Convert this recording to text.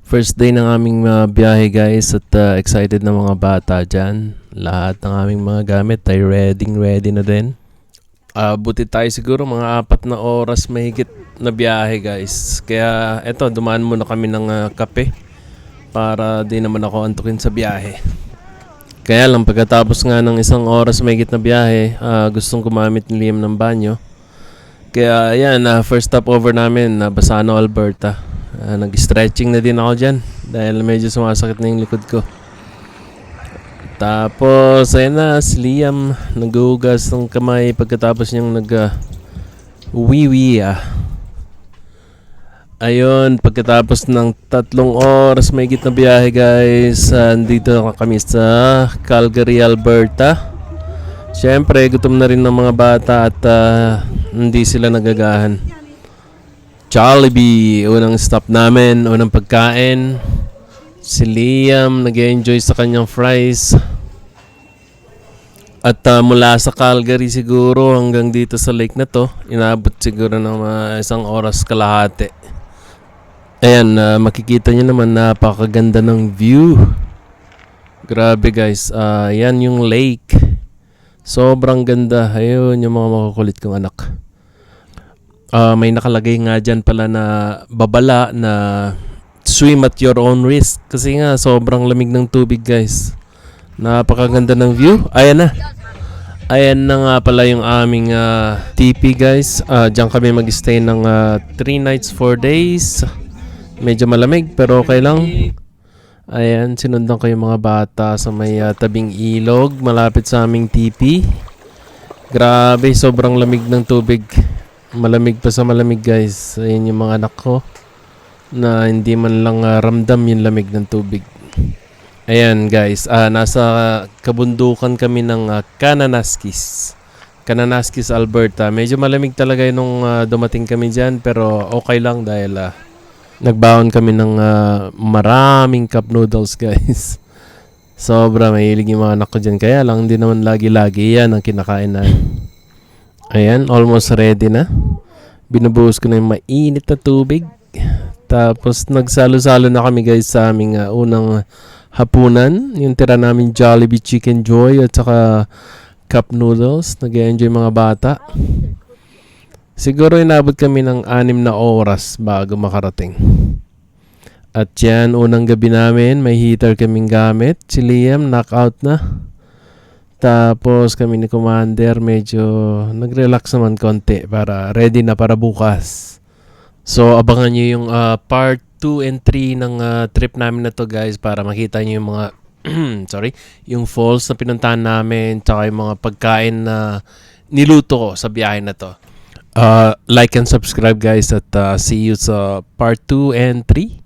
First day ng aming biyahe guys at excited na mga bata dyan. Lahat ng aming mga gamit ay ready na din. Buti tayo siguro mga 4 na oras mahigit na biyahe guys. Kaya eto dumaan muna kami ng kape para di naman ako antukin sa biyahe. Kaya lang pagkatapos nga ng 1 oras mahigit na biyahe, gustong gumamit ni Liam ng banyo. Kaya ayan, first stop over namin na Bassano, Alberta. Nag-stretching na din ako dyan dahil medyo sumasakit na yung likod ko. Tapos ayun na, si Liam naghuhugas ng kamay pagkatapos niyang nag-wiwi. Ayun, pagkatapos ng 3 oras may na biyahe guys, dito kami sa Calgary, Alberta. Siyempre gutom na rin ng mga bata at hindi sila nagagahan. Jollibee, unang stop namin, unang pagkain. Si Liam nag-enjoy sa kanyang fries. At mula sa Calgary siguro hanggang dito sa lake na to, inabot siguro ng 1 oras kalahati. Ayan, makikita nyo naman napakaganda ng view. Grabe guys, yan yung lake. Sobrang ganda. Ayun yung mga makukulit kong anak. May nakalagay nga dyan pala na babala na swim at your own risk. Kasi nga sobrang lamig ng tubig guys. Napakaganda ng view. Ayan na. Ayan na nga pala yung aming TP guys. Diyan kami mag-stay ng 3 nights 4 days. Medyo malamig pero okay lang. Ayan, sinundan ko yung mga bata sa may tabing ilog malapit sa aming TP. Grabe, sobrang lamig ng tubig. Malamig pa sa malamig guys. Ayan yung mga anak ko na hindi man lang ramdam yung lamig ng tubig. Ayan guys, nasa kabundukan kami ng Kananaskis, Alberta. Medyo malamig talaga nung dumating kami dyan pero okay lang dahil nagbaon kami ng maraming cup noodles guys. Sobra mahilig yung mga anak ko dyan. Kaya lang hindi naman lagi-lagi yan ang kinakain na. Ayan, almost ready na. Binubuhos ko na yung mainit na tubig. Tapos nagsalo-salo na kami guys sa aming unang hapunan. Yung tira namin Jollibee Chicken Joy at saka cup noodles. Nag-enjoy mga bata. Siguro inabot kami ng 6 na oras bago makarating. At yan, unang gabi namin, may heater kaming gamit. Si Liam, knockout na. Tapos kami ni Commander medyo nag-relax naman konti para ready na para bukas. So abangan nyo yung part 2 and 3 ng trip namin na to guys para makita nyo yung mga yung falls na pinuntahan namin tsaka yung mga pagkain na niluto ko sa biyahe na to. Like and subscribe guys at see you sa part 2 and 3.